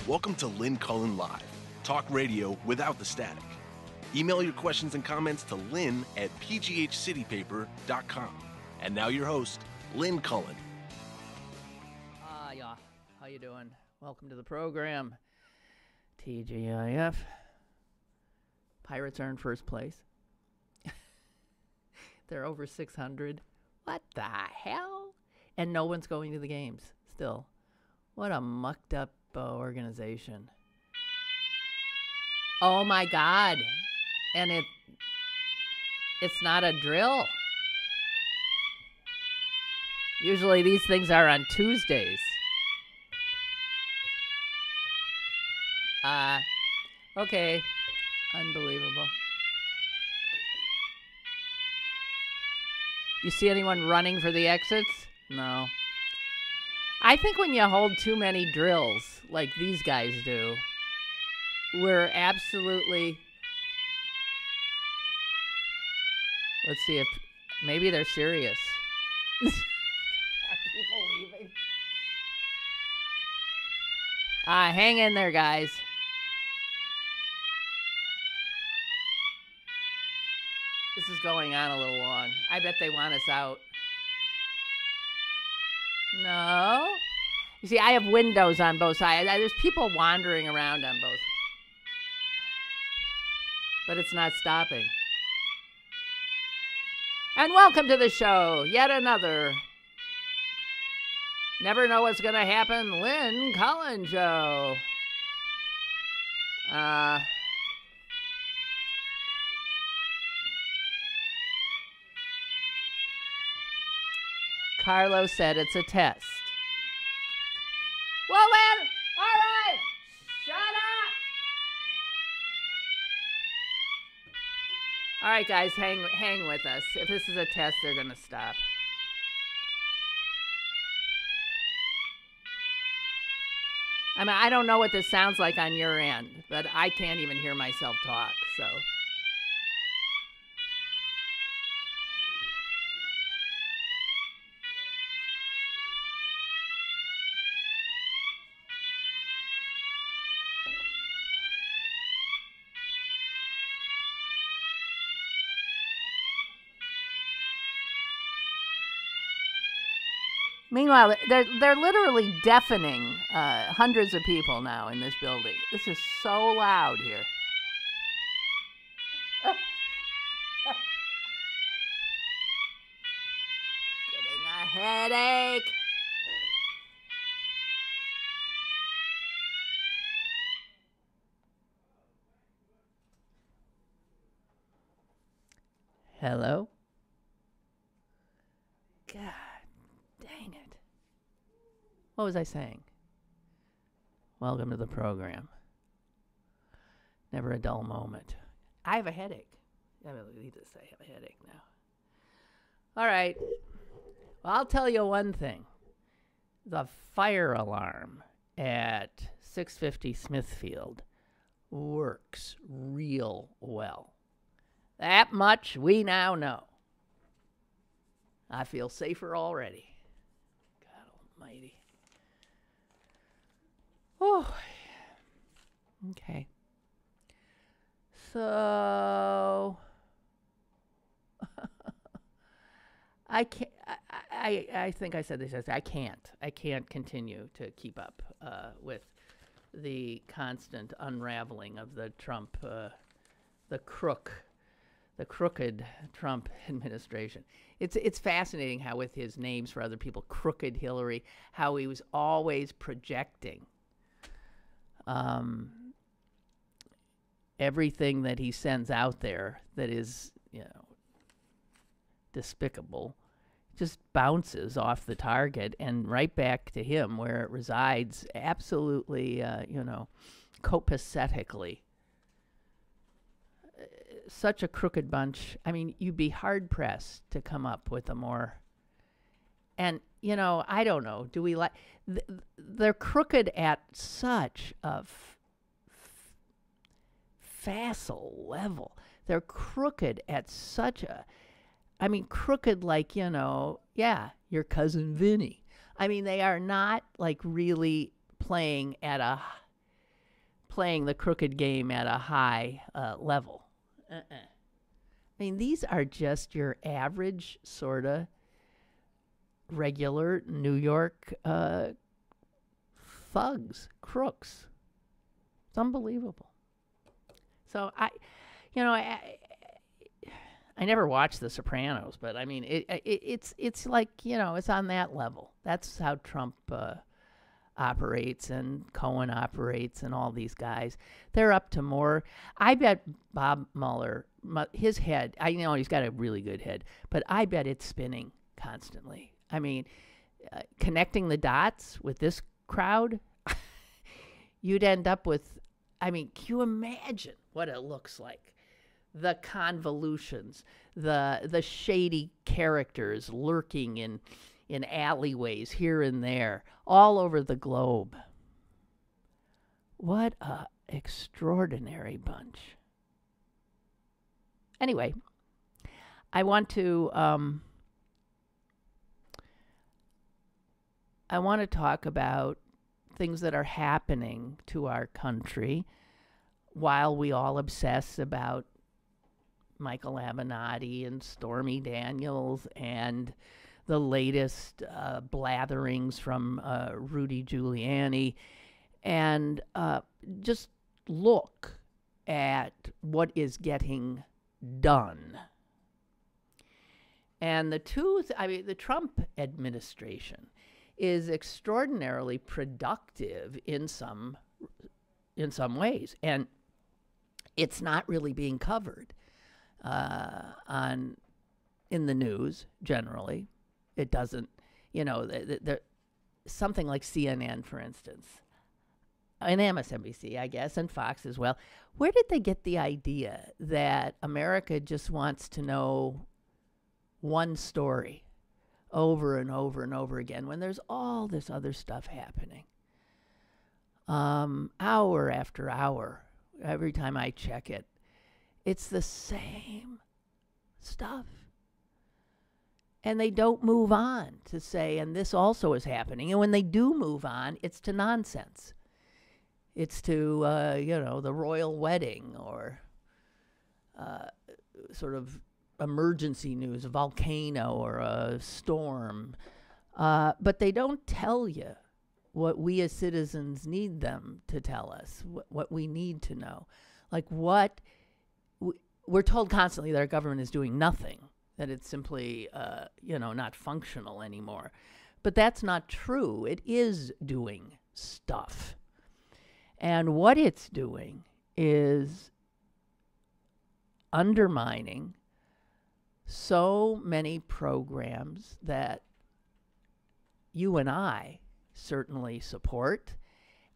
Welcome to Lynn Cullen Live, talk radio without the static. Email your questions and comments to lynn@pghcitypaper.com. And now your host, Lynn Cullen. Yeah. How you doing? Welcome to the program. TGIF. Pirates are in first place. They're over 600. What the hell? And no one's going to the games still. What a mucked up organization. Oh my God. And it's not a drill. Usually these things are on Tuesdays. Okay. Unbelievable. You see anyone running for the exits? No. I think when you hold too many drills, like these guys do, we're absolutely... Let's see if... Maybe they're serious. Are people leaving? Hang in there, guys. This is going on a little long. I bet they want us out. No. You see, I have windows on both sides. There's people wandering around on both. But it's not stopping. And welcome to the show. Yet another. Never know what's going to happen. Lynn Cullen Show. Carlos said it's a test. Well, then, all right, shut up. All right, guys, hang with us. If this is a test, they're going to stop. I mean, I don't know what this sounds like on your end, but I can't even hear myself talk, so... Meanwhile, they're literally deafening hundreds of people now in this building. This is so loud here. Getting a headache. Hello? God. Dang it. What was I saying? Welcome to the program. Never a dull moment. I have a headache. I need to say I have a headache now. All right. Well, I'll tell you one thing. The fire alarm at 650 Smithfield works real well. That much we now know. I feel safer already. Almighty. Oh. Okay. So I can't. I think I said this. I can't continue to keep up with the constant unraveling of the Trump, the crooked Trump administration. It's fascinating how with his names for other people, Crooked Hillary, how he was always projecting everything that he sends out there that is, despicable, just bounces off the target and right back to him where it resides absolutely, copacetically. Such a crooked bunch. I mean, you'd be hard-pressed to come up with a more... And, I don't know. Do we like... They're crooked at such a facile level. They're crooked at such a... I mean, crooked like, your cousin Vinny. I mean, they are not, like, really playing at a playing the crooked game at a high level. I mean, these are just your average sort of regular New York thugs, crooks. It's unbelievable. So I never watched The Sopranos, but I mean, it's like, it's on that level. That's how Trump operates and Cohen operates and all these guys. They're up to more. I bet Bob Mueller, his head, I know he's got a really good head, but I bet it's spinning constantly. I mean, connecting the dots with this crowd, you'd end up with, I mean, can you imagine what it looks like? The convolutions, the shady characters lurking in alleyways here and there, all over the globe. What a extraordinary bunch. Anyway, I want to talk about things that are happening to our country while we all obsess about Michael Avenatti and Stormy Daniels and the latest blatherings from Rudy Giuliani, and just look at what is getting done. And the Trump administration is extraordinarily productive in some ways, and it's not really being covered in the news generally. It doesn't, something like CNN, for instance, and MSNBC, I guess, and Fox as well. Where did they get the idea that America just wants to know one story over and over and over again when there's all this other stuff happening? Hour after hour, every time I check it, it's the same stuff. And they don't move on to say, and this also is happening. And when they do move on, it's to nonsense. It's to, the royal wedding or sort of emergency news, a volcano or a storm. But they don't tell you what we as citizens need them to tell us, what we need to know. Like we're told constantly that our government is doing nothing, that it's simply, not functional anymore. But that's not true. It is doing stuff. And what it's doing is undermining so many programs that you and I certainly support,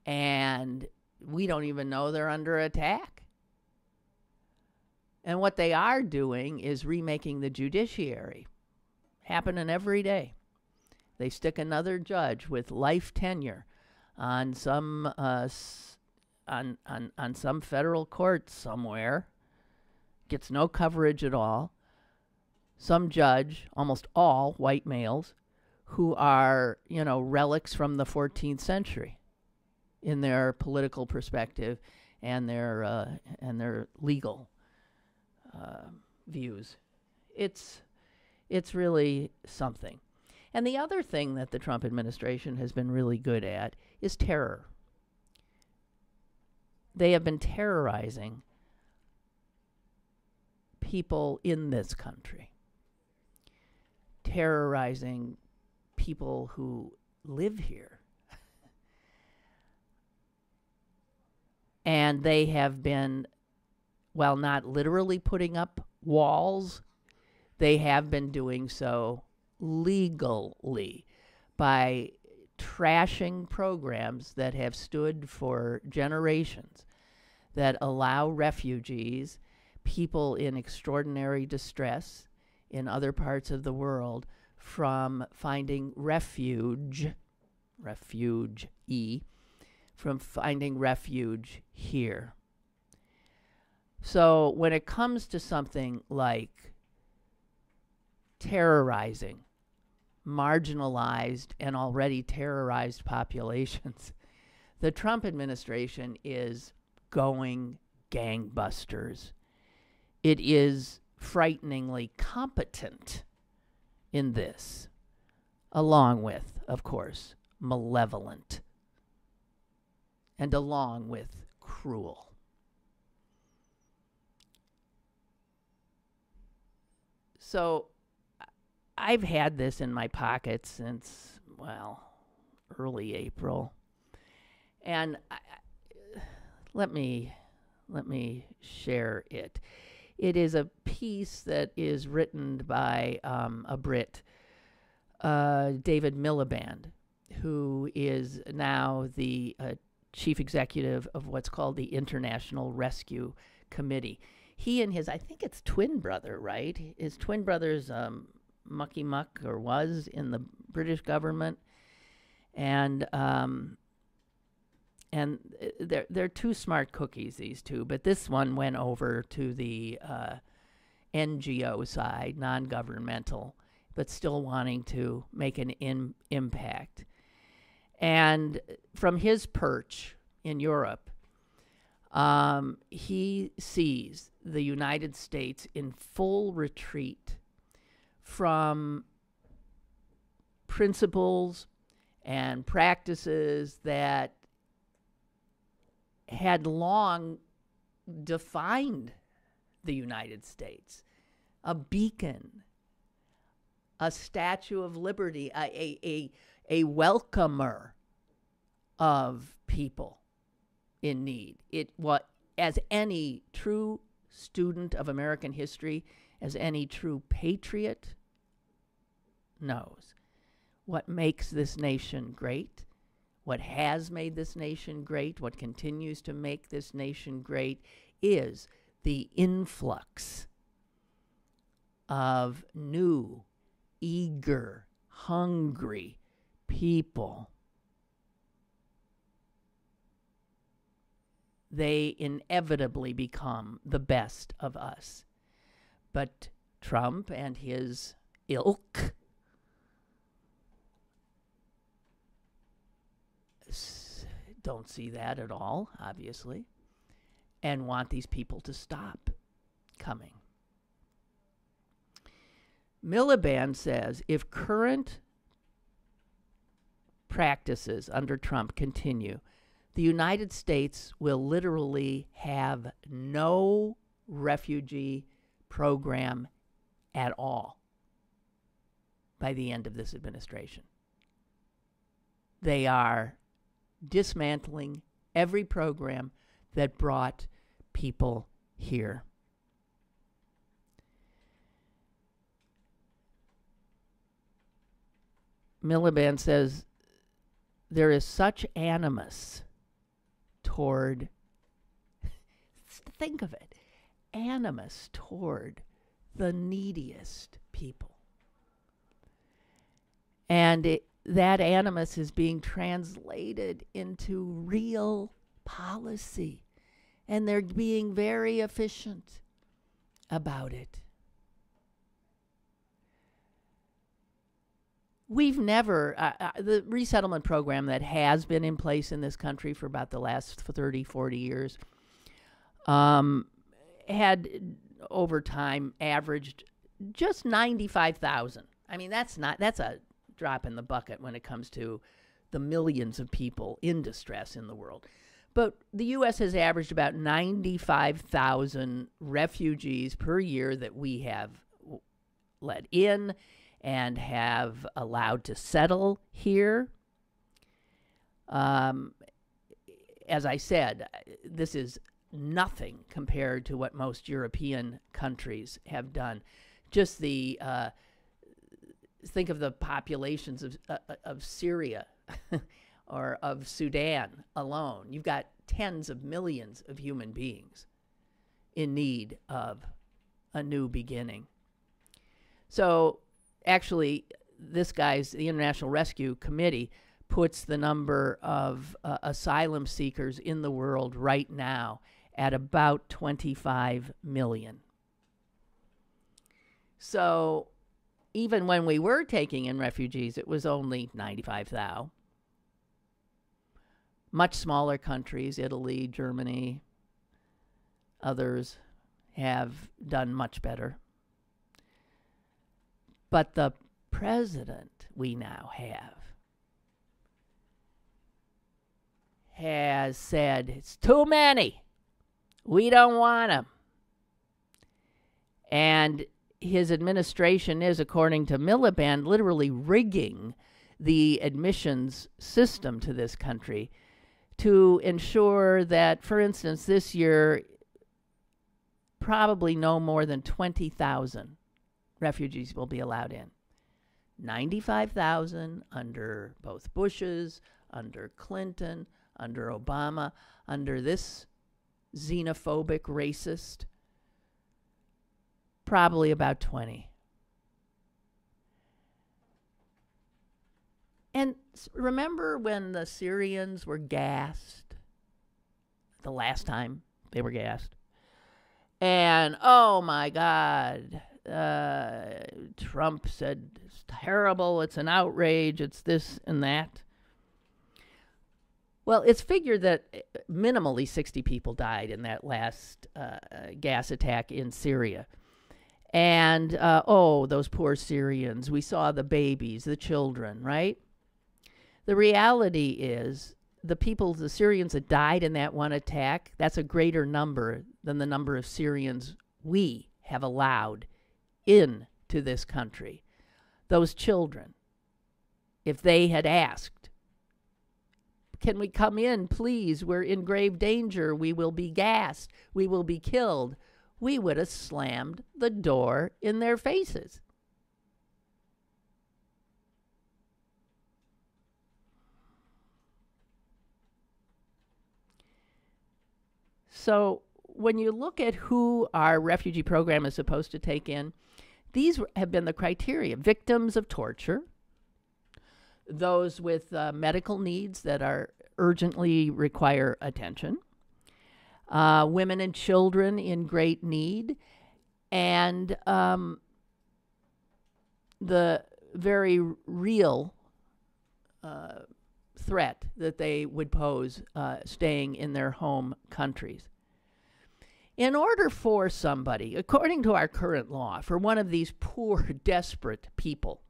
and we don't even know they're under attack. And what they are doing is remaking the judiciary. Happening every day. They stick another judge with life tenure on some on some federal court somewhere. Gets no coverage at all. Some judge, almost all white males, who are, relics from the 14th century in their political perspective and their legal views. It's really something. And the other thing that the Trump administration has been really good at is terror. They have been terrorizing people in this country, terrorizing people who live here. And they have been, while not literally putting up walls, they have been doing so legally by trashing programs that have stood for generations, that allow refugees, people in extraordinary distress in other parts of the world, from finding from finding refuge here. So when it comes to something like terrorizing marginalized and already terrorized populations, the Trump administration is going gangbusters. It is frighteningly competent in this, along with, of course, malevolent, and along with cruel. So I've had this in my pocket since, well, early April. And let me share it. It is a piece that is written by a Brit, David Miliband, who is now the chief executive of what's called the International Rescue Committee. He and his, I think it's twin brother, right? His twin brother's mucky muck, or was, in the British government. And they're two smart cookies, these two. But this one went over to the NGO side, non-governmental, but still wanting to make an impact. And from his perch in Europe, he sees the United States in full retreat from principles and practices that had long defined the United States. A beacon, a statue of liberty, a welcomer of people in need. It what, as any true student of American history, as any true patriot knows, what makes this nation great, what has made this nation great, what continues to make this nation great, is the influx of new, eager, hungry people. They inevitably become the best of us. But Trump and his ilk don't see that at all, obviously, and want these people to stop coming. Miliband says if current practices under Trump continue, the United States will literally have no refugee program at all by the end of this administration. They are dismantling every program that brought people here. Miliband says there is such animus toward, think of it, animus toward the neediest people. And that animus is being translated into real policy. And they're being very efficient about it. We've never, the resettlement program that has been in place in this country for about the last 30, 40 years, had over time averaged just 95,000. I mean, that's a drop in the bucket when it comes to the millions of people in distress in the world. But the U.S. has averaged about 95,000 refugees per year that we have let in and have allowed to settle here. As I said, this is nothing compared to what most European countries have done. Just the think of the populations of Syria or of Sudan alone. You've got tens of millions of human beings in need of a new beginning. So actually, the International Rescue Committee puts the number of asylum seekers in the world right now at about 25 million. So even when we were taking in refugees, it was only 95,000. Much smaller countries, Italy, Germany, Others have done much better. But the president we now has said, it's too many. We don't want them. And his administration is, according to Miliband, literally rigging the admissions system to this country to ensure that, for instance, this year, probably no more than 20,000 refugees will be allowed in. 95,000 under both Bushes, under Clinton, under Obama, under this xenophobic racist, probably about 20. And remember when the Syrians were gassed? The last time they were gassed? And, oh my God, Trump said, it's terrible, it's an outrage, it's this and that. Well, it's figured that minimally 60 people died in that last gas attack in Syria. And, those poor Syrians. We saw the babies, the children, right? The reality is the Syrians that died in that one attack, that's a greater number than the number of Syrians we have allowed into this country. Those children, if they had asked, can we come in, please? We're in grave danger. We will be gassed. We will be killed. We would have slammed the door in their faces. So when you look at who our refugee program is supposed to take in, these have been the criteria. Victims of torture, those with medical needs that are urgently require attention, women and children in great need, and the very real threat that they would pose staying in their home countries. In order for somebody, according to our current law, for one of these poor, desperate people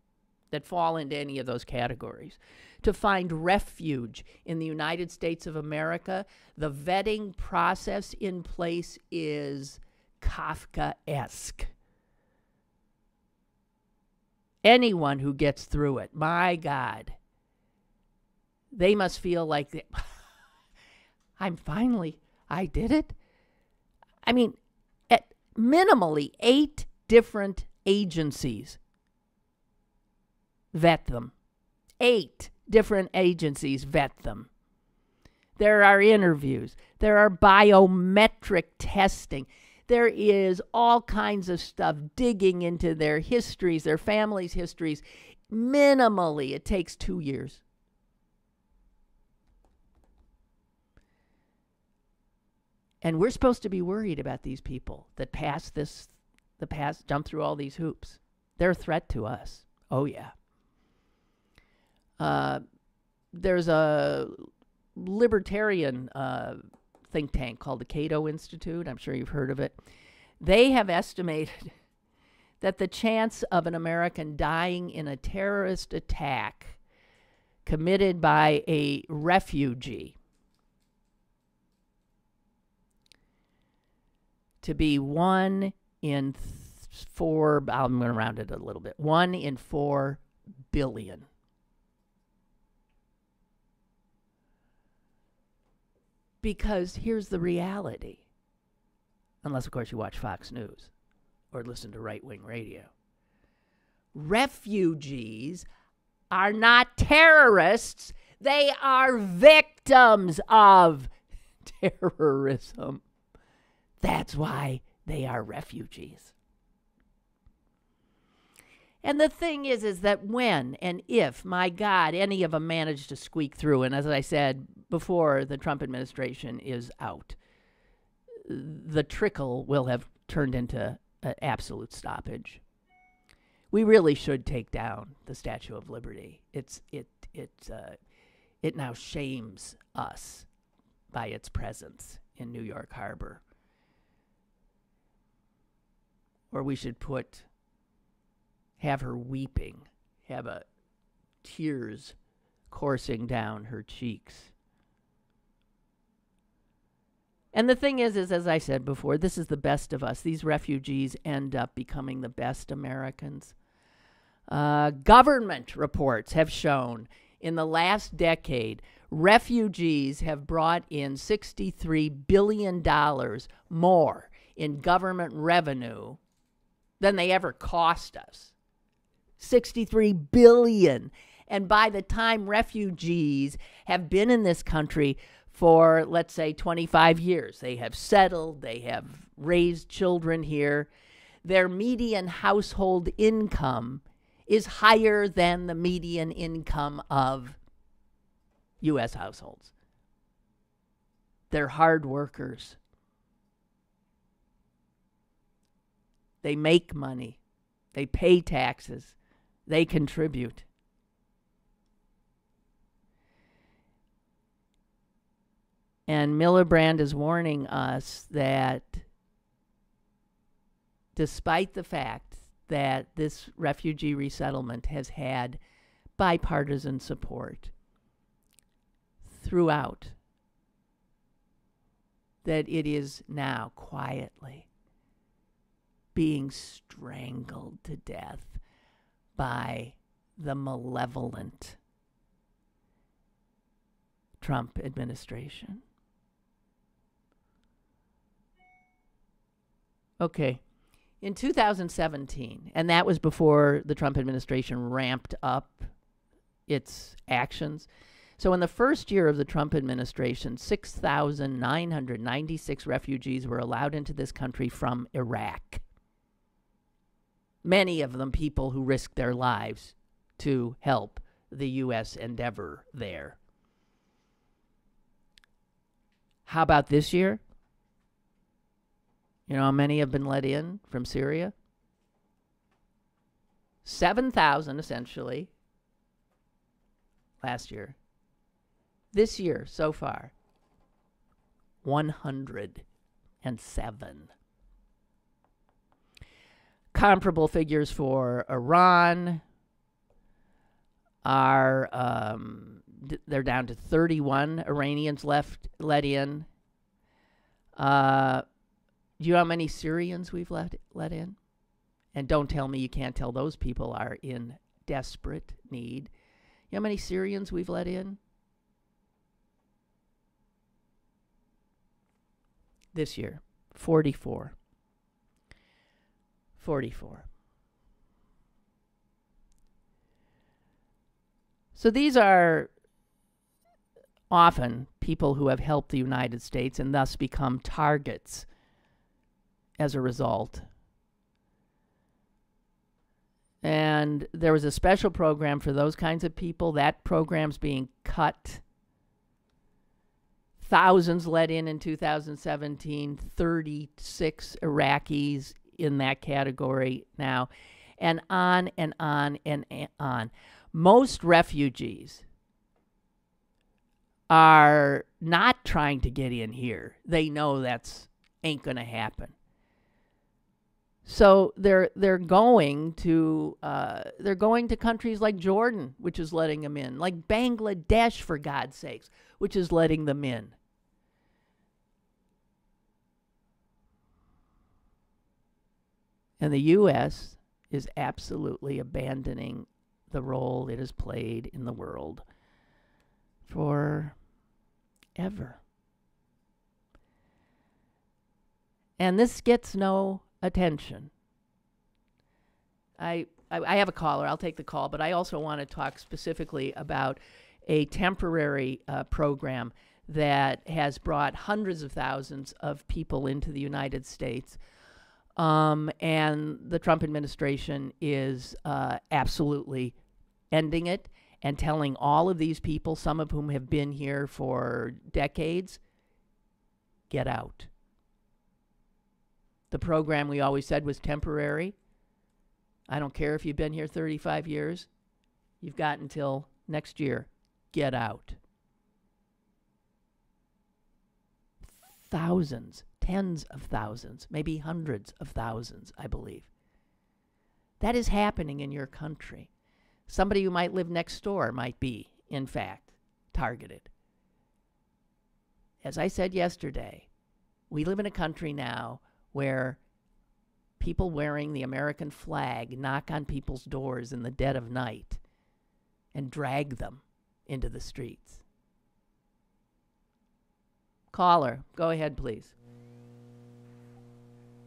that fall into any of those categories, to find refuge in the United States of America, the vetting process in place is Kafkaesque. Anyone who gets through it, my God, they must feel like, I did it. I mean, at minimally 8 different agencies vet them. 8 different agencies vet them. There are interviews. There are biometric testing. There is all kinds of stuff digging into their histories, their families' histories. Minimally, it takes 2 years. And we're supposed to be worried about these people that jump through all these hoops. They're a threat to us. Oh, yeah. There's a libertarian think tank called the Cato Institute. I'm sure you've heard of it. They have estimated that the chance of an American dying in a terrorist attack committed by a refugee to be 1 in 4, I'm going to round it a little bit, 1 in 4 billion. Because here's the reality, unless, of course, you watch Fox News or listen to right-wing radio. Refugees are not terrorists. They are victims of terrorism. That's why they are refugees. And the thing is that when and if, my God, any of them manage to squeak through, and as I said before, the Trump administration is out, the trickle will have turned into an absolute stoppage. We really should take down the Statue of Liberty. It now shames us by its presence in New York Harbor. or we should have her weeping, have tears coursing down her cheeks. And the thing is, as I said before, this is the best of us. These refugees end up becoming the best Americans. Government reports have shown in the last decade, refugees have brought in $63 billion more in government revenue than they ever cost us. $63 billion. And by the time refugees have been in this country for, let's say, 25 years, they have settled, they have raised children here, their median household income is higher than the median income of U.S. households. They're hard workers. They make money. They pay taxes. They contribute. And Miliband is warning us that despite the fact that this refugee resettlement has had bipartisan support throughout, that it is now quietly being strangled to death by the malevolent Trump administration. Okay. In 2017, and that was before the Trump administration ramped up its actions. So in the first year of the Trump administration, 6,996 refugees were allowed into this country from Iraq. Many of them people who risked their lives to help the U.S. endeavor there. How about this year? You know how many have been let in from Syria? 7,000 essentially last year. This year, so far, 107. Comparable figures for Iran are, they're down to 31 Iranians let in. Do you know how many Syrians we've let in? And don't tell me you can't tell those people are in desperate need. You know how many Syrians we've let in? This year, 44. 44. So these are often people who have helped the United States and thus become targets as a result. And there was a special program for those kinds of people. That program's being cut. Thousands let in 2017, 36 Iraqis in that category now, and on and on and on. Most refugees are not trying to get in here. They know that's ain't going to happen. So they're going to countries like Jordan, which is letting them in, like Bangladesh, for God's sakes, which is letting them in. And the U.S. is absolutely abandoning the role it has played in the world forever. And this gets no attention. I have a caller. I'll take the call, but I also want to talk specifically about a temporary program that has brought hundreds of thousands of people into the United States. And the Trump administration is absolutely ending it and telling all of these people, some of whom have been here for decades, get out. The program we always said was temporary. I don't care if you've been here 35 years. You've got until next year. Get out. Thousands, tens of thousands, maybe hundreds of thousands, I believe. That is happening in your country. Somebody who might live next door might be, in fact, targeted. As I said yesterday, we live in a country now where people wearing the American flag knock on people's doors in the dead of night and drag them into the streets. Caller, go ahead, please.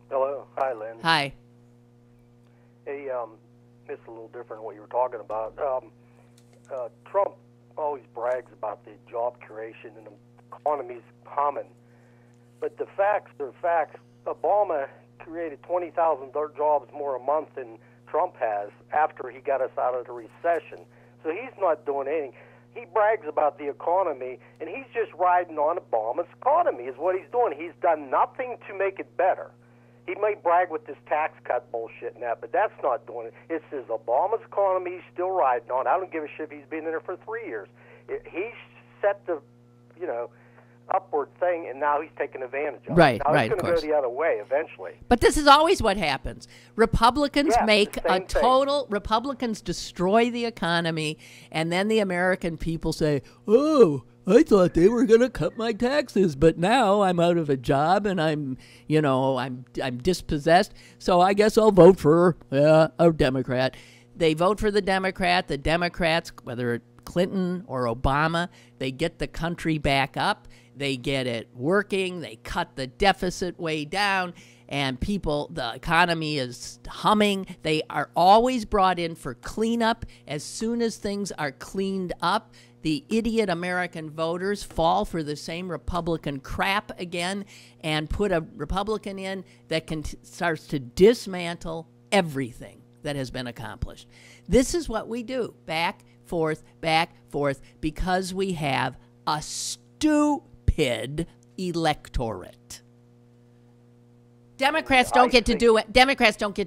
Hello. Hi, Lynn. Hi. Hey, it's a little different than what you were talking about. Trump always brags about the job creation and the economy's humming. But the facts are facts. Obama created 20,000 jobs more a month than Trump has after he got us out of the recession. So he's not doing anything. He brags about the economy, and he's just riding on Obama's economy is what he's doing. He's done nothing to make it better. He may brag with this tax cut bullshit and that, but that's not doing it. It's his Obama's economy he's still riding on. I don't give a shit if he's been in there for 3 years. He's set the, upward thing, and now he's taking advantage of it. Right, now right, he's going to go the other way eventually. But this is always what happens. Republicans make a thing. total, Republicans destroy the economy, and then the American people say, oh, I thought they were going to cut my taxes, but now I'm out of a job and I'm dispossessed, so I guess I'll vote for a Democrat. They vote for the Democrat. The Democrats, whether it's Clinton or Obama, they get the country back up. They get it working. They cut the deficit way down, and the economy is humming. They are always brought in for cleanup. As soon as things are cleaned up, the idiot American voters fall for the same Republican crap again and put a Republican in that starts to dismantle everything that has been accomplished. This is what we do, back, forth, because we have a stupid electorate. Democrats don't get to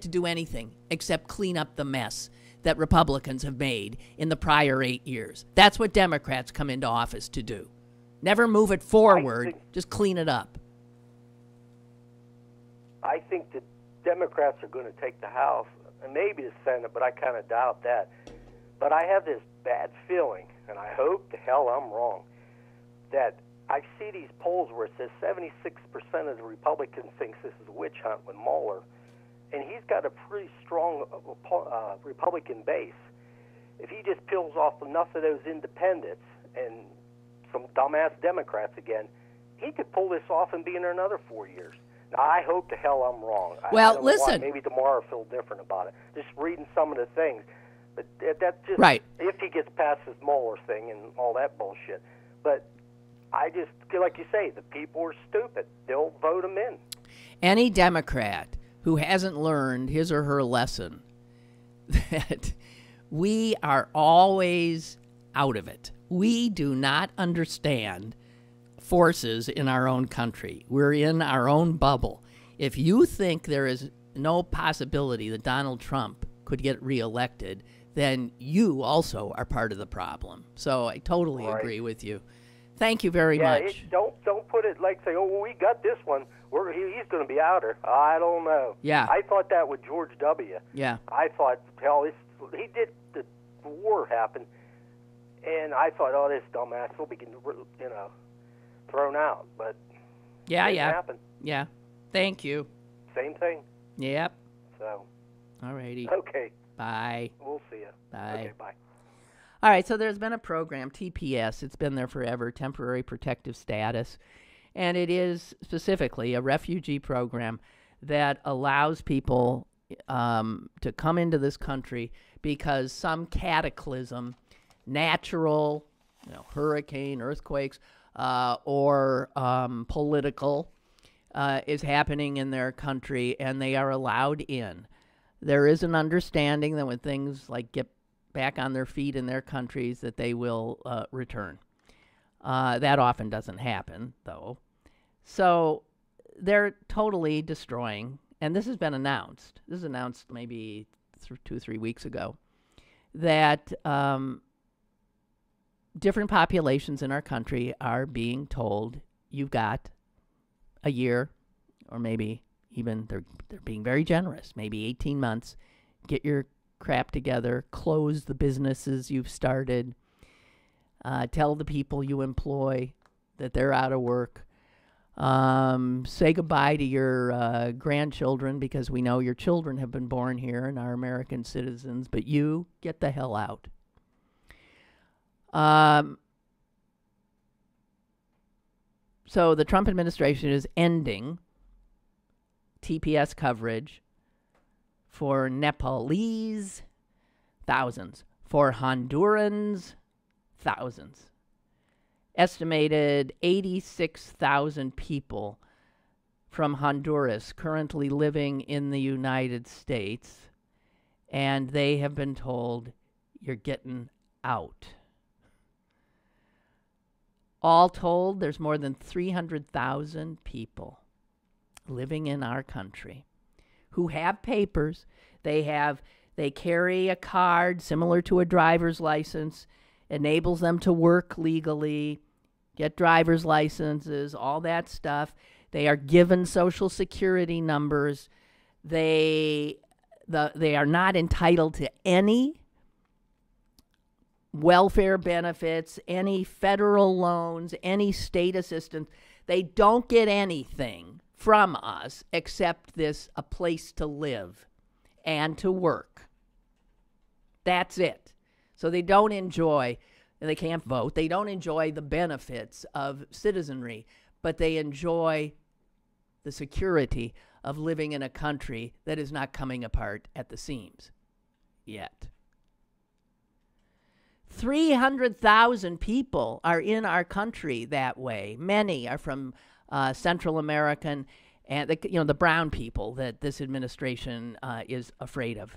do anything except clean up the mess that Republicans have made in the prior 8 years. That's what Democrats come into office to do. Never move it forward, just clean it up. I think the Democrats are going to take the House and maybe the Senate, but I kind of doubt that. But I have this bad feeling, and I hope to hell I'm wrong, that I see these polls where it says 76% of the Republicans thinks this is a witch hunt with Mueller, and he's got a pretty strong Republican base. If he just peels off enough of those independents and some dumbass Democrats again, he could pull this off and be in there another 4 years. Now, I hope to hell I'm wrong. Well, I don't listen. know why. Maybe tomorrow I'll feel different about it. Just reading some of the things. But that's just right. If he gets past his Mueller thing and all that bullshit. But I just feel like you say, the people are stupid. They'll vote him in. Any Democrat who hasn't learned his or her lesson that we are always out of it. We do not understand forces in our own country. We're in our own bubble. If you think there is no possibility that Donald Trump could get reelected, then you also are part of the problem. So I totally agree with you. Thank you very much. Don't put it like say, oh, well, we got this one. He's going to be outer. I don't know. Yeah. I thought that with George W. Yeah. I thought, hell, he did the war happen, and I thought, oh, this dumbass will be, thrown out. But it didn't happen. Yeah. Thank you. Same thing. Yep. So. All righty. Okay. Bye. We'll see you. Bye. Okay, bye. All right, so there's been a program, TPS. It's been there forever, Temporary Protective Status. And it is specifically a refugee program that allows people to come into this country because some cataclysm, natural, hurricane, earthquakes, or political, is happening in their country, and they are allowed in. There is an understanding that when things like get back on their feet in their countries that they will return. That often doesn't happen, though. So they're totally destroying, and this has been announced. This was announced maybe 2 or 3 weeks ago, that different populations in our country are being told, you've got a year or maybe even they're being very generous, maybe 18 months, get your crap together, close the businesses you've started, tell the people you employ that they're out of work, say goodbye to your grandchildren, because we know your children have been born here and are American citizens, but you get the hell out. So the Trump administration is ending TPS coverage for Nepalese, thousands. For Hondurans, thousands. Estimated 86,000 people from Honduras currently living in the United States, and they have been told, you're getting out. All told, there's more than 300,000 people living in our country who have papers. They carry a card similar to a driver's license, enables them to work legally, get driver's licenses, all that stuff. They are given Social Security numbers. They are not entitled to any welfare benefits, any federal loans, any state assistance. They don't get anything from us except a place to live and to work. That's it. So they don't enjoy, they can't vote, they don't enjoy the benefits of citizenry, but they enjoy the security of living in a country that is not coming apart at the seams yet. 300,000 people are in our country that way. Many are from Central American and the brown people that this administration is afraid of.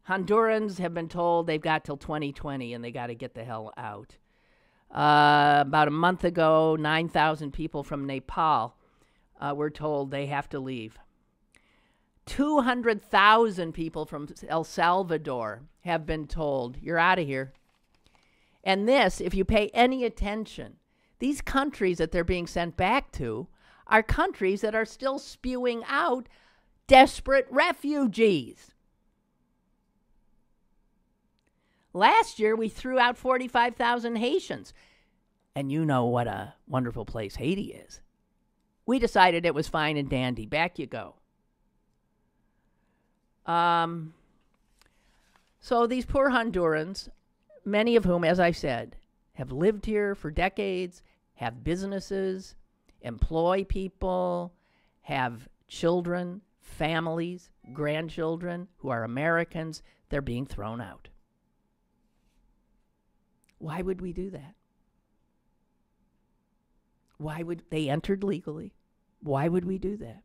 Hondurans have been told they've got till 2020 and they got to get the hell out. About a month ago, 9,000 people from Nepal were told they have to leave. 200,000 people from El Salvador have been told, you're out of here. And this, if you pay any attention, these countries that they're being sent back to are countries that are still spewing out desperate refugees. Last year, we threw out 45,000 Haitians. And you know what a wonderful place Haiti is. We decided it was fine and dandy. Back you go. So these poor Hondurans, many of whom, as I said, have lived here for decades, have businesses, employ people, have children, families, grandchildren who are Americans, they're being thrown out. Why would we do that? Why would they entered legally? Why would we do that?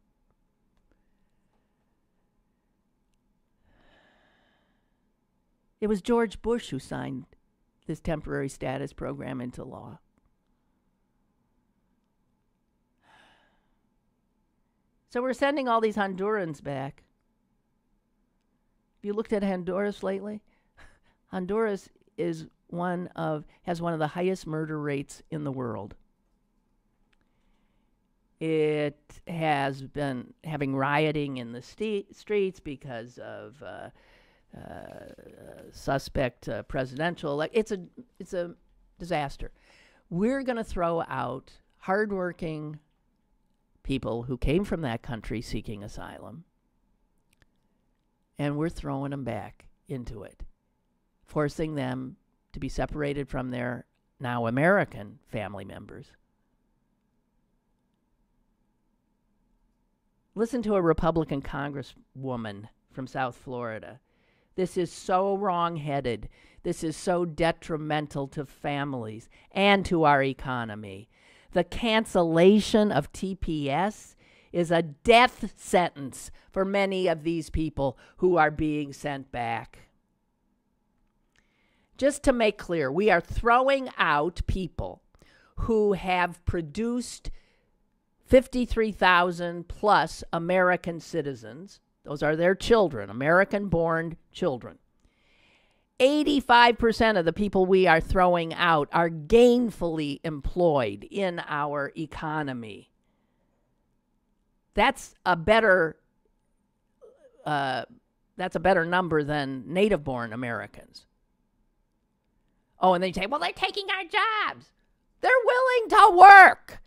It was George Bush who signed this temporary status program into law. So we're sending all these Hondurans back. Have you looked at Honduras lately? Honduras has one of the highest murder rates in the world. It has been having rioting in the streets because of suspect presidential. It's a disaster. We're going to throw out hardworking people who came from that country seeking asylum, and we're throwing them back into it, forcing them to be separated from their now American family members. Listen to a Republican congresswoman from South Florida. This is so wrong-headed. This is so detrimental to families and to our economy. The cancellation of TPS is a death sentence for many of these people who are being sent back. Just to make clear, we are throwing out people who have produced 53,000 plus American citizens. Those are their children, American-born children. 85% of the people we are throwing out are gainfully employed in our economy. That's a better number than native-born Americans. Oh, and they say, well, they're taking our jobs. They're willing to work.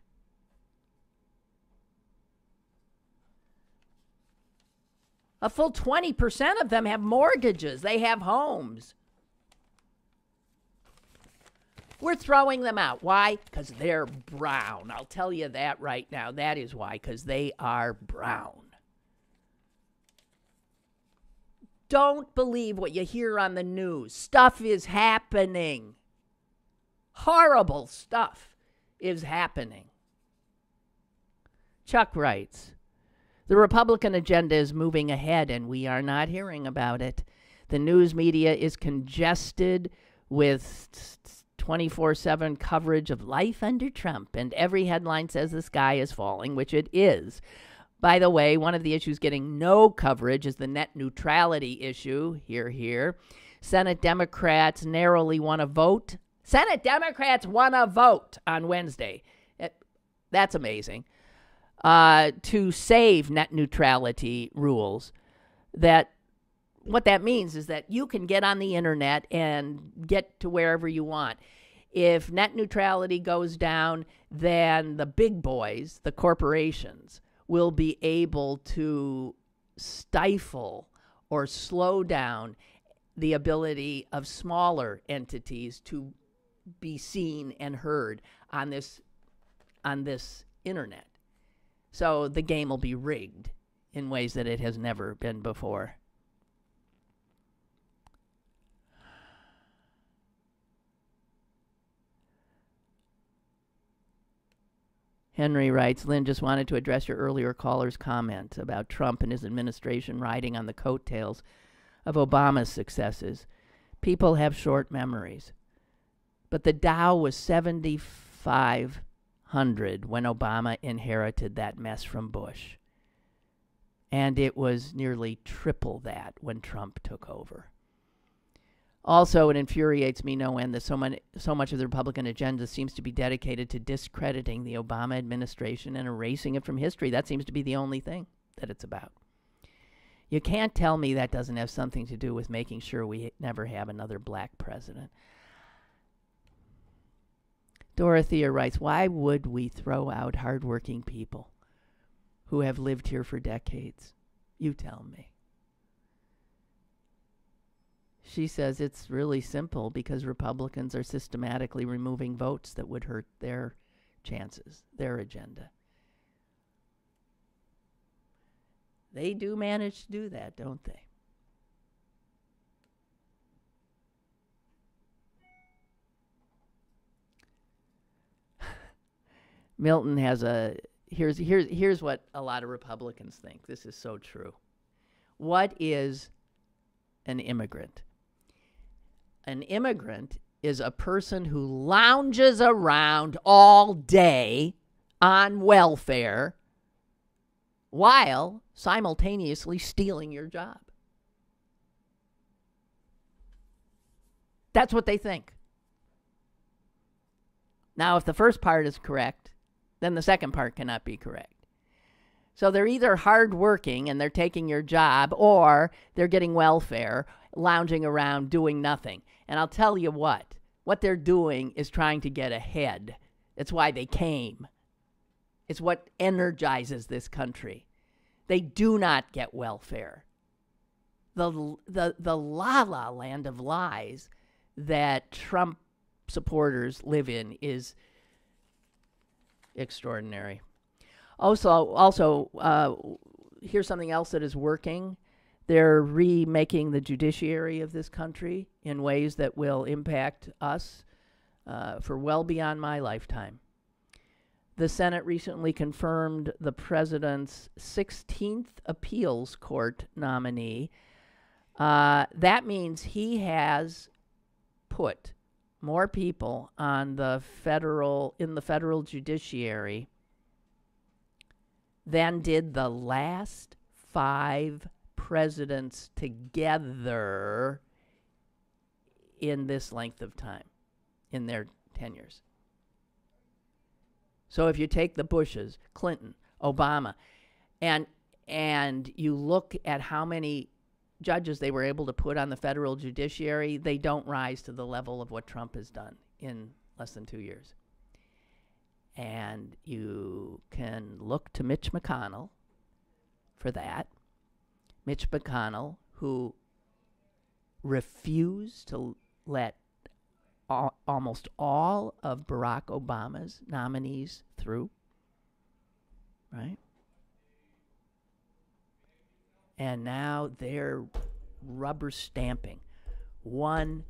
A full 20% of them have mortgages. They have homes. We're throwing them out. Why? Because they're brown. I'll tell you that right now. That is why, because they are brown. Don't believe what you hear on the news. Stuff is happening. Horrible stuff is happening. Chuck writes, the Republican agenda is moving ahead, and we are not hearing about it. The news media is congested with 24/7 coverage of life under Trump, and every headline says the sky is falling, which it is. By the way, one of the issues getting no coverage is the net neutrality issue. Hear, hear. Senate Democrats narrowly won a vote. Senate Democrats won a vote on Wednesday. That's amazing. To save net neutrality rules. What that means is that you can get on the internet and get to wherever you want. If net neutrality goes down, then the big boys, the corporations, will be able to stifle or slow down the ability of smaller entities to be seen and heard on this internet. So the game will be rigged in ways that it has never been before. Henry writes, Lynn, just wanted to address your earlier caller's comment about Trump and his administration riding on the coattails of Obama's successes. People have short memories. But the Dow was 7,500 when Obama inherited that mess from Bush. And it was nearly triple that when Trump took over. Also, it infuriates me no end that so much of the Republican agenda seems to be dedicated to discrediting the Obama administration and erasing it from history. That seems to be the only thing that it's about. You can't tell me that doesn't have something to do with making sure we never have another black president. Dorothea writes, why would we throw out hardworking people who have lived here for decades? You tell me. She says it's really simple because Republicans are systematically removing votes that would hurt their chances, their agenda. They do manage to do that, don't they? Milton has here's what a lot of Republicans think. This is so true. What is an immigrant? An immigrant is a person who lounges around all day on welfare while simultaneously stealing your job. That's what they think. Now, if the first part is correct, then the second part cannot be correct. So they're either hardworking and they're taking your job, or they're getting welfare, lounging around doing nothing. And I'll tell you what they're doing is trying to get ahead. It's why they came. It's what energizes this country. They do not get welfare. The la-la land of lies that Trump supporters live in is extraordinary. Also, here's something else that is working. They're remaking the judiciary of this country in ways that will impact us for well beyond my lifetime. The Senate recently confirmed the president's 16th appeals court nominee. That means he has put more people on the federal judiciary than did the last 5 presidents together in this length of time, in their tenures. So if you take the Bushes, Clinton, Obama, And you look at how many judges they were able to put on the federal judiciary, they don't rise to the level of what Trump has done in less than 2 years. And you can look to Mitch McConnell for that. Mitch McConnell, who refused to let almost all of Barack Obama's nominees through, right? And now they're rubber stamping one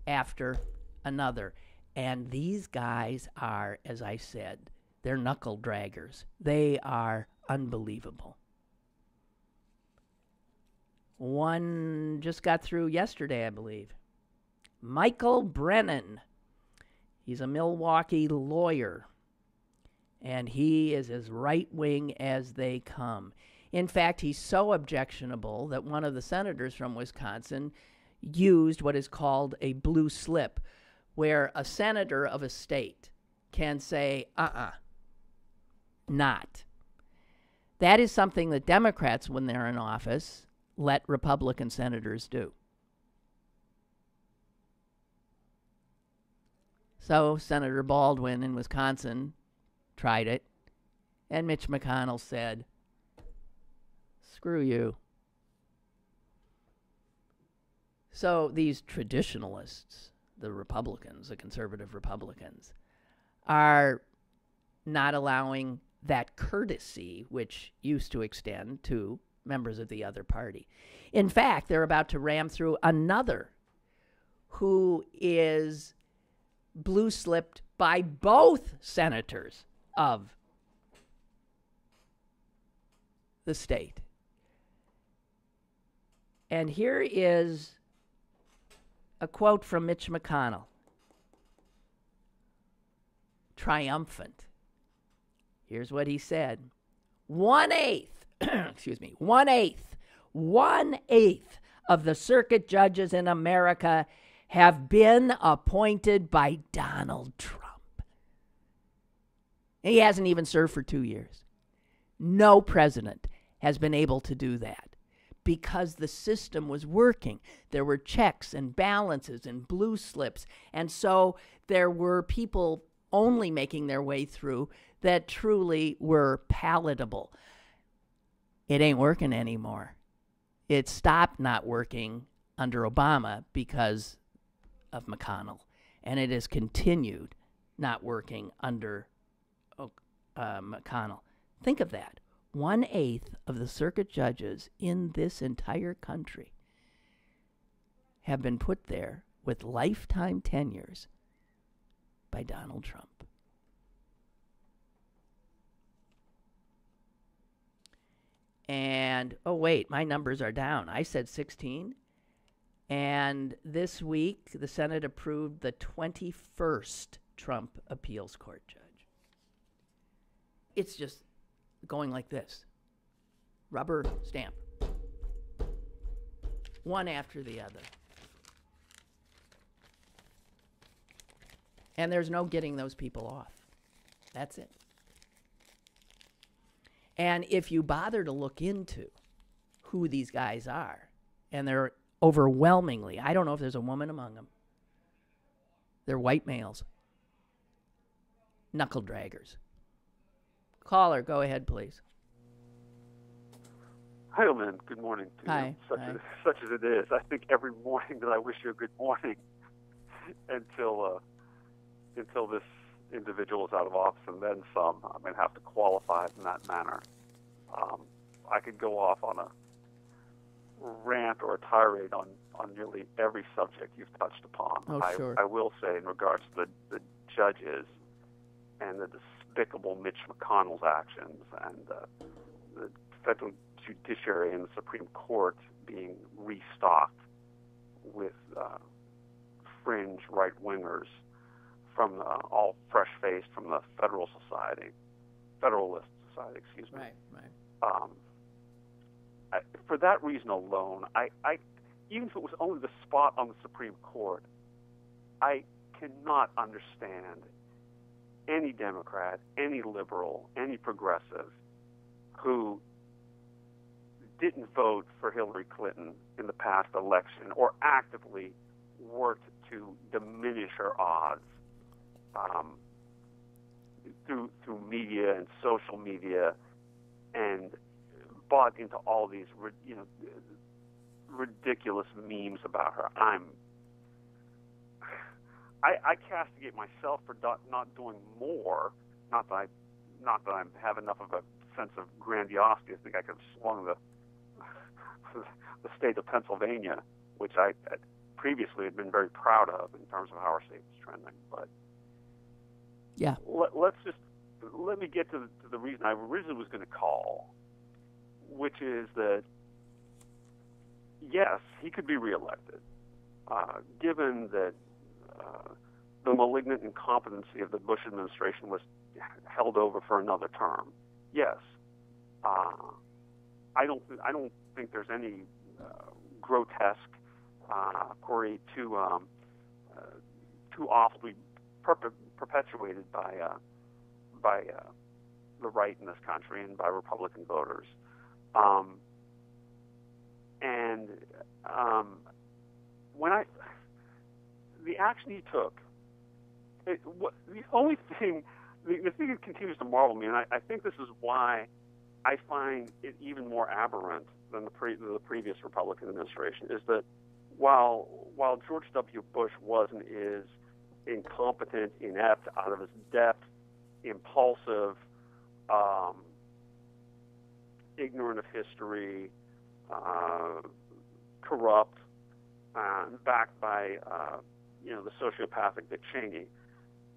after another. And these guys are, as I said, they're knuckle draggers. They are unbelievable. One just got through yesterday, I believe. Michael Brennan. He's a Milwaukee lawyer. And he is as right-wing as they come. In fact, he's so objectionable that one of the senators from Wisconsin used what is called a blue slip, where a senator of a state can say, not. That is something that Democrats, when they're in office, let Republican senators do. So Senator Baldwin in Wisconsin tried it, and Mitch McConnell said, screw you. So these traditionalists, the Republicans, the conservative Republicans, are not allowing that courtesy which used to extend to members of the other party. In fact, they're about to ram through another who is blue-slipped by both senators of the state. And here is a quote from Mitch McConnell. Triumphant. Here's what he said. 1/8, one eighth of the circuit judges in America have been appointed by Donald Trump. And he hasn't even served for 2 years. No president has been able to do that because the system was working. There were checks and balances and blue slips. And so there were people only making their way through that truly were palatable. It ain't working anymore. It stopped not working under Obama because of McConnell. And it has continued not working under McConnell. Think of that. 1/8 of the circuit judges in this entire country have been put there with lifetime tenures by Donald Trump. And, oh wait, my numbers are down. I said 16. And this week, the Senate approved the 21st Trump appeals court judge. It's just going like this. Rubber stamp. One after the other. And there's no getting those people off. That's it. And if you bother to look into who these guys are, and they're overwhelmingly, I don't know if there's a woman among them, they're white males. Knuckle draggers. Caller, go ahead, please. Hi, Lynn. Good morning to Hi. you. Such Hi. as it is. I think every morning that I wish you a good morning until this individual is out of office, and then some. I'm going to have to qualify it in that manner. I could go off on a rant or a tirade on nearly every subject you've touched upon. Oh, sure. I will say in regards to the judges and the despicable Mitch McConnell's actions and the federal judiciary and the Supreme Court being restocked with fringe right-wingers from all fresh-faced from the Federalist Society, excuse me. Right. For that reason alone, I even if it was only the spot on the Supreme Court, I cannot understand any Democrat, any liberal, any progressive who didn't vote for Hillary Clinton in the past election or actively worked to diminish her odds through media and social media, and bought into all these ridiculous memes about her. I castigate myself for not doing more. Not that I have enough of a sense of grandiosity. I think I could have swung the state of Pennsylvania, which I previously had been very proud of in terms of how our state was trending. But yeah, let me get to the reason I originally was going to call, which is that yes, he could be reelected, given that the malignant incompetency of the Bush administration was held over for another term. Yes, I don't think there's any grotesque query too awfully perpetuated by the right in this country and by Republican voters. When the action he took, the thing that continues to marvel me, and I think this is why I find it even more aberrant than the previous Republican administration, is that while George W. Bush was and is incompetent, inept, out of his depth, impulsive, ignorant of history, corrupt, backed by the sociopathic Dick Cheney,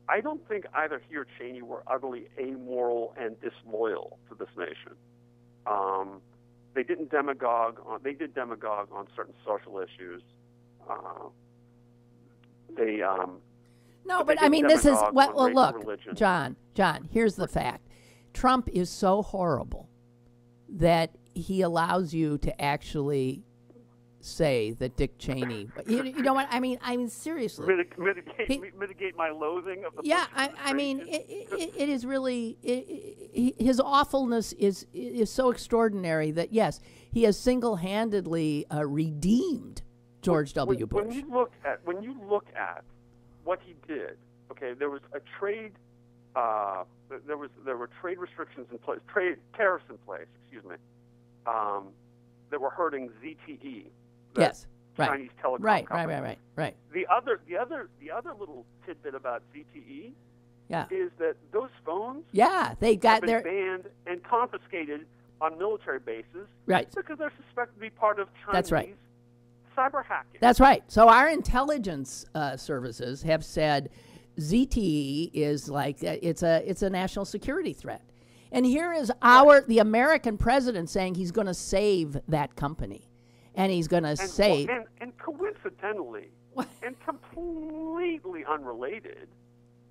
I don't think either he or Cheney were utterly amoral and disloyal to this nation. They did demagogue on certain social issues. No, but I mean, this is look, religion. John, here's the fact. Trump is so horrible that he allows you to actually say that Dick Cheney. You know what I mean? I mean, seriously. Mitigate my loathing of the. Yeah, I mean, it is really his awfulness is so extraordinary that yes, he has single-handedly redeemed George W. Bush. When you look at what he did, okay, there was a trade. There were trade restrictions in place, tariffs in place. Excuse me. That were hurting ZTE. Yes, right. Chinese telecom company. Right. The other little tidbit about ZTE is that those phones they got have been banned and confiscated on military bases because they're suspected to be part of Chinese cyber hacking. That's right. So our intelligence services have said ZTE is like it's a national security threat. And here is the American president saying he's going to save that company. And he's going to save... And coincidentally, and completely unrelated,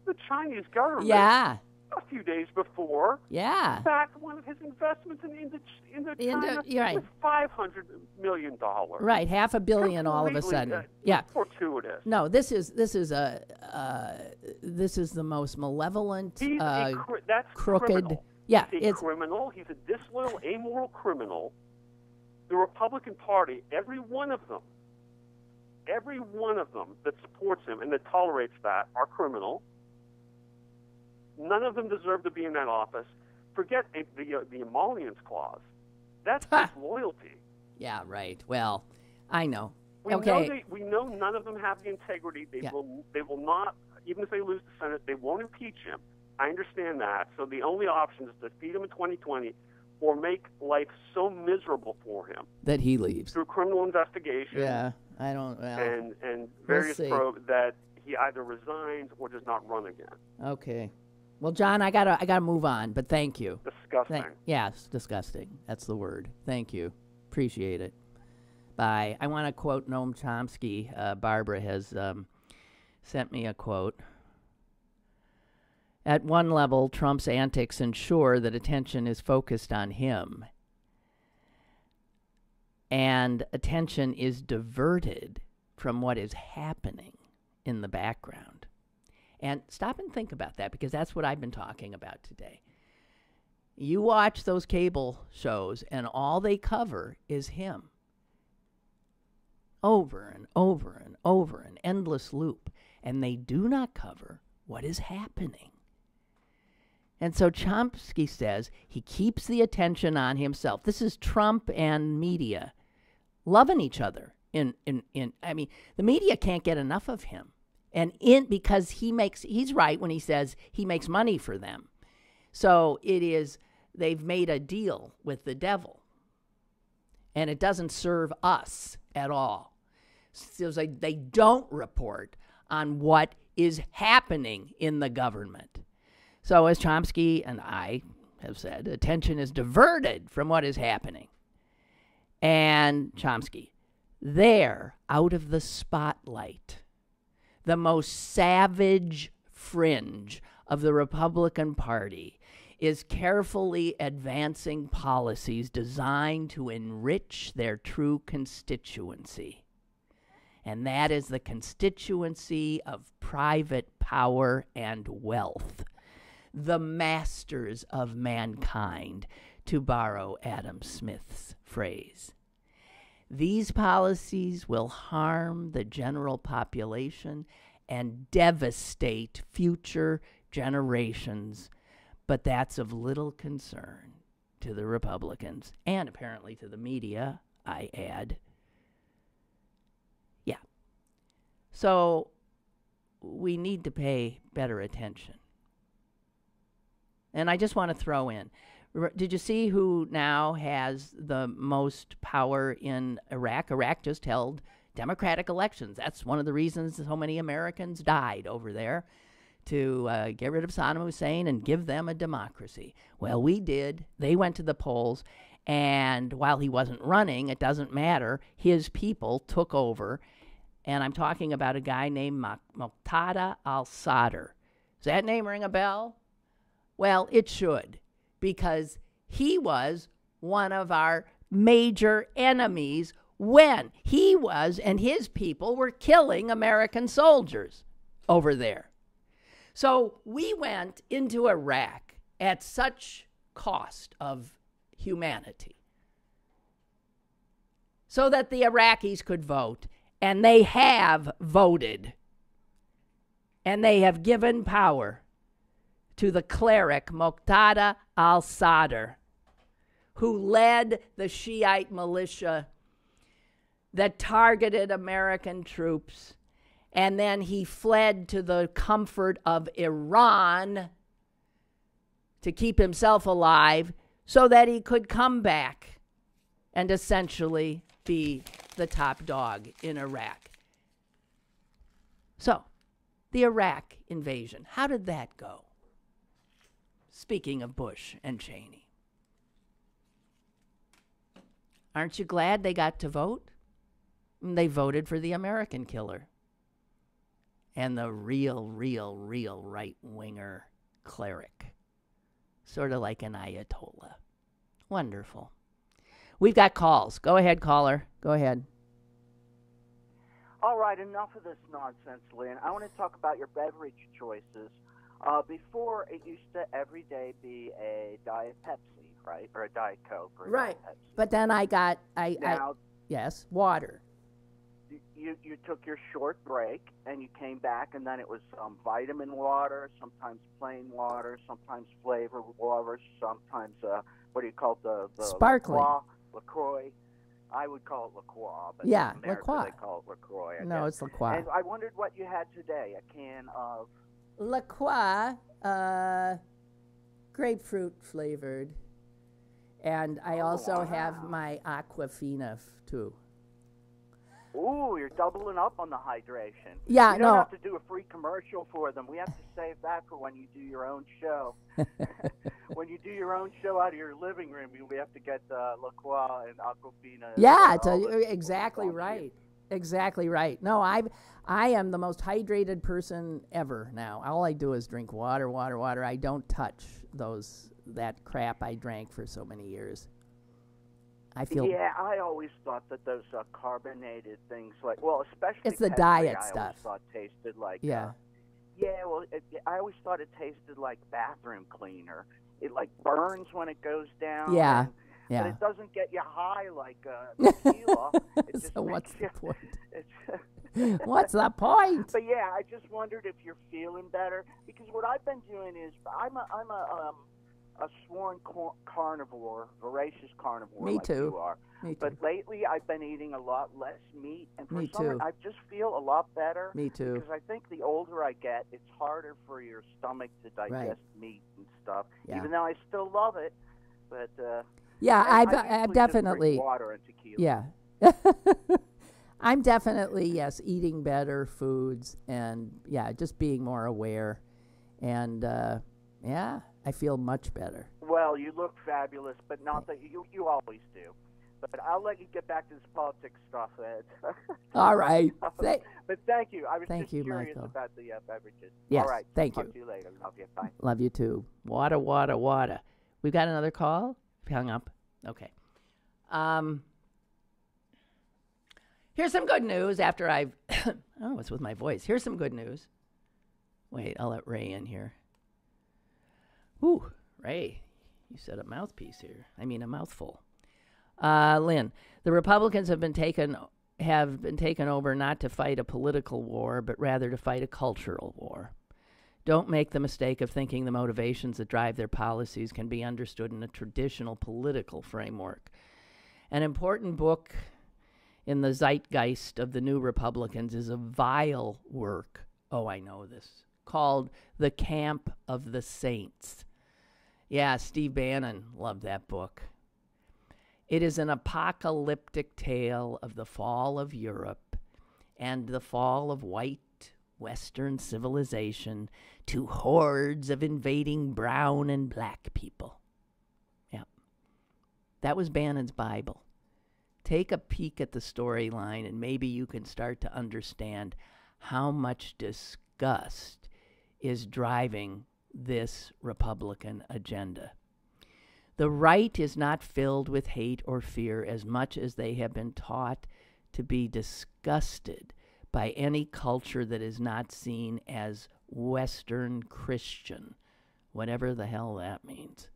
the Chinese government, a few days before, backed one of his investments into China with $500 million. Right, $500 million all of a sudden. Fortuitous. No, this is the most malevolent, that's crooked... Criminal. Yeah, He's a criminal. He's a disloyal, amoral criminal. The Republican Party, every one of them that supports him and that tolerates that are criminal. None of them deserve to be in that office. Forget the emollients clause. That's disloyalty. Yeah, right. Well, I know. We know none of them have the integrity. They will not, even if they lose the Senate, they won't impeach him. I understand that. So the only option is to defeat him in 2020 or make life so miserable for him that he leaves through criminal investigation. Yeah, I don't. Well, and various probes that he either resigns or does not run again. Okay. Well, John, I gotta move on. But thank you. Disgusting. Yes, disgusting. That's the word. Thank you. Appreciate it. Bye. I want to quote Noam Chomsky. Barbara has sent me a quote. At one level, Trump's antics ensure that attention is focused on him, and attention is diverted from what is happening in the background. And stop and think about that, because that's what I've been talking about today. You watch those cable shows, and all they cover is him. Over and over and over, an endless loop. And they do not cover what is happening. And so Chomsky says he keeps the attention on himself. This is Trump and media loving each other. I mean, the media can't get enough of him. And because he's right when he says he makes money for them. So they've made a deal with the devil. And it doesn't serve us at all. So they don't report on what is happening in the government. So as Chomsky and I have said, attention is diverted from what is happening. And Chomsky, they're out of the spotlight. The most savage fringe of the Republican Party is carefully advancing policies designed to enrich their true constituency. And that is the constituency of private power and wealth. The masters of mankind, to borrow Adam Smith's phrase. These policies will harm the general population and devastate future generations, but that's of little concern to the Republicans and apparently to the media, I add. Yeah. So we need to pay better attention. And I just want to throw in, did you see who now has the most power in Iraq? Iraq just held democratic elections. That's one of the reasons so many Americans died over there, to get rid of Saddam Hussein and give them a democracy. Well, we did. They went to the polls, and while he wasn't running, it doesn't matter, his people took over. And I'm talking about a guy named Muqtada al-Sadr. Does that name ring a bell? Well, it should, because he was one of our major enemies when he was and his people were killing American soldiers over there. So we went into Iraq at such cost of humanity so that the Iraqis could vote, and they have voted, and they have given power to the cleric Muqtada al-Sadr, who led the Shiite militia that targeted American troops, and then he fled to the comfort of Iran to keep himself alive so that he could come back and essentially be the top dog in Iraq. So, the Iraq invasion, how did that go? Speaking of Bush and Cheney. Aren't you glad they got to vote? They voted for the American killer. And the real right-winger cleric. Sort of like an Ayatollah. Wonderful. We've got calls. Go ahead, caller. Go ahead. All right, enough of this nonsense, Lynn. I want to talk about your beverage choices. Before, it used to every day be a Diet Pepsi, right? Or a Diet Coke. Or a Right. Diet Pepsi. But then I got, Now, water. You took your short break, and you came back, and then it was vitamin water, sometimes plain water, sometimes flavored water, sometimes, what do you call the Sparkling. LaCroix. I would call it LaCroix, but Yeah, in America LaCroix. they call it LaCroix. I No, guess. it's LaCroix. And I wondered what you had today, a can of... LaCroix, grapefruit flavored. And I also have my Aquafina too. Ooh, you're doubling up on the hydration. Yeah, You don't no. have to do a free commercial for them. We have to save that for when you do your own show. When you do your own show out of your living room, we have to get LaCroix and Aquafina. Yeah, exactly right. Exactly right. No, I am the most hydrated person ever now. All I do is drink water. I don't touch that crap I drank for so many years. I feel I always thought that those carbonated things, especially it's the Pepsi, diet I stuff. always thought tasted like Yeah. I always thought it tasted like bathroom cleaner. it like burns when it goes down. Yeah. But it doesn't get you high like tequila. It just So makes what's the you, point? it's What's the point? But yeah, I just wondered if you're feeling better, because what I've been doing is I'm a sworn carnivore, voracious carnivore. Me like too. You are. Me too. But lately, I've been eating a lot less meat, and for Me some reason, too. I just feel a lot better. Me too. Because I think the older I get, it's harder for your stomach to digest meat and stuff. Yeah. Even though I still love it, but yeah, I I've usually definitely. just drink water and tequila. Yeah. I'm definitely, yes, eating better foods and, yeah, just being more aware. And, yeah, I feel much better. Well, you look fabulous, but not that you always do. But I'll let you get back to this politics stuff, Ed. All right. But thank you. I was Thank just you, curious Michael. about the beverages. Yes, All right. thank Talk you. to you later. Love you. Bye. Love you too. Water, water, water. We've got another call? Hung up. Okay. Here's some good news after I've... oh, what's with my voice? Here's some good news. Wait, I'll let Ray in here. Ooh, Ray, you said a mouthpiece here. I mean a mouthful. Lynn, the Republicans have been taken over not to fight a political war, but rather to fight a cultural war. Don't make the mistake of thinking the motivations that drive their policies can be understood in a traditional political framework. An important book in the zeitgeist of the new Republicans is a vile work, oh, I know this, called The Camp of the Saints. Yeah, Steve Bannon loved that book. It is an apocalyptic tale of the fall of Europe and the fall of white Western civilization to hordes of invading brown and black people. Yeah. That was Bannon's Bible. Take a peek at the storyline and maybe you can start to understand how much disgust is driving this Republican agenda. The right is not filled with hate or fear as much as they have been taught to be disgusted by any culture that is not seen as Western Christian, whatever the hell that means.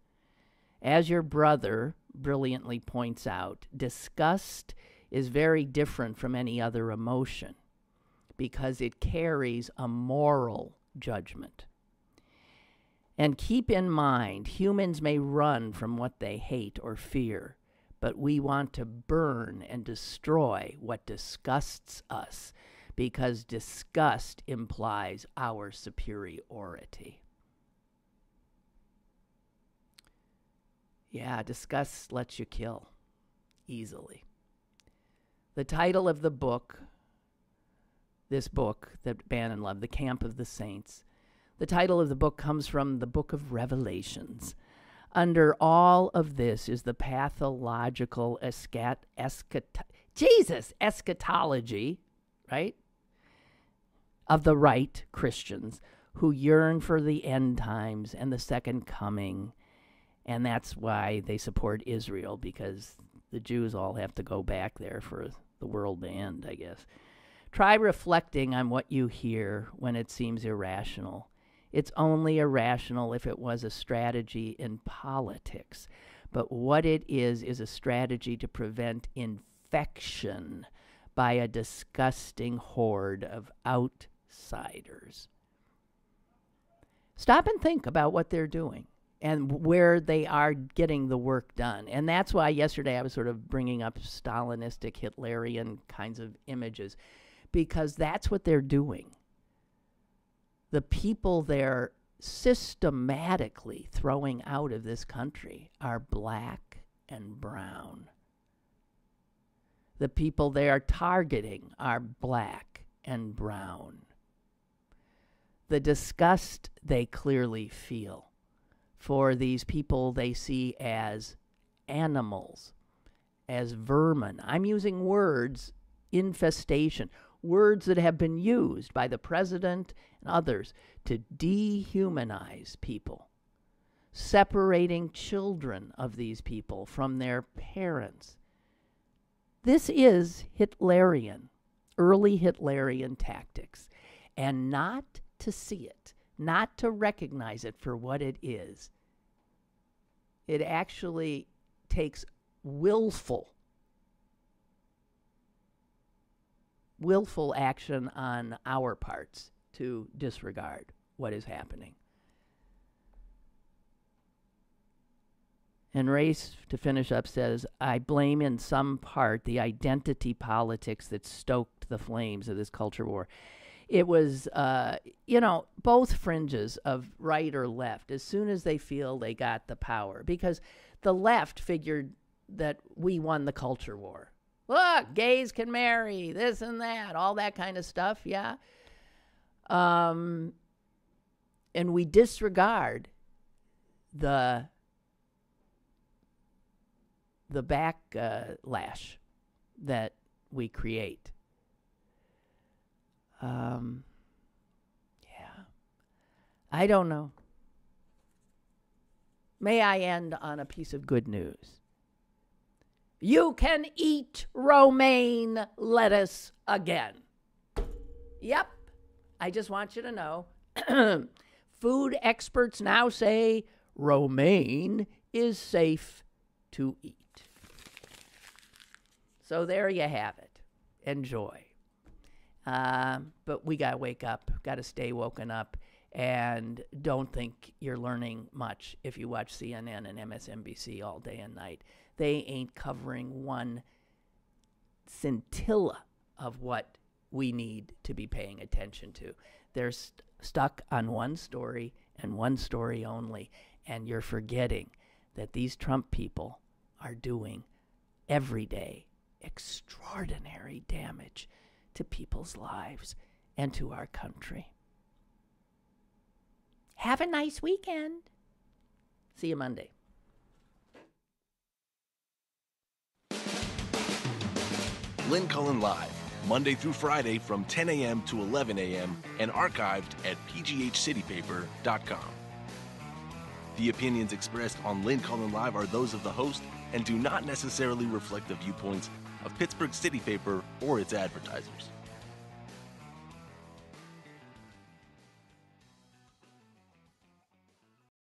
As your brother brilliantly points out, disgust is very different from any other emotion because it carries a moral judgment. And keep in mind, humans may run from what they hate or fear, but we want to burn and destroy what disgusts us because disgust implies our superiority. Yeah, disgust lets you kill easily. The title of the book, this book that Bannon loved, The Camp of the Saints, the title of the book comes from the book of Revelations. Under all of this is the pathological eschatology, right, of the right Christians who yearn for the end times and the second coming. And that's why they support Israel, because the Jews all have to go back there for the world to end, I guess. Try reflecting on what you hear when it seems irrational. It's only irrational if it was a strategy in politics. But what it is a strategy to prevent infection by a disgusting horde of outsiders. Stop and think about what they're doing and where they are getting the work done. And that's why yesterday I was sort of bringing up Stalinistic, Hitlerian kinds of images, because that's what they're doing. The people they're systematically throwing out of this country are black and brown. The people they are targeting are black and brown. The disgust they clearly feel for these people they see as animals, as vermin. I'm using words, infestation, words that have been used by the president and others to dehumanize people, separating children of these people from their parents. This is Hitlerian, early Hitlerian tactics, and not to see it, not to recognize it for what it is It actually takes willful action on our parts to disregard what is happening. And Race, to finish up, says, I blame in some part the identity politics that stoked the flames of this culture war. It was, both fringes of right or left, as soon as they feel they got the power. Because the left figured that we won the culture war. Look, gays can marry, this and that, all that kind of stuff, yeah. And we disregard the backlash that we create. I don't know. May I end on a piece of good news. You can eat romaine lettuce again. Yep. I just want you to know. Food experts now say romaine is safe to eat. So there you have it. Enjoy. But we got to wake up, got to stay woken up, and don't think you're learning much if you watch CNN and MSNBC all day and night. They ain't covering one scintilla of what we need to be paying attention to. They're stuck on one story and one story only, and you're forgetting that these Trump people are doing every day extraordinary damage to people's lives and to our country. Have a nice weekend. See you Monday. Lynn Cullen Live, Monday through Friday from 10 a.m. to 11 a.m. and archived at pghcitypaper.com. The opinions expressed on Lynn Cullen Live are those of the host and do not necessarily reflect the viewpoints of Pittsburgh City Paper or its advertisers.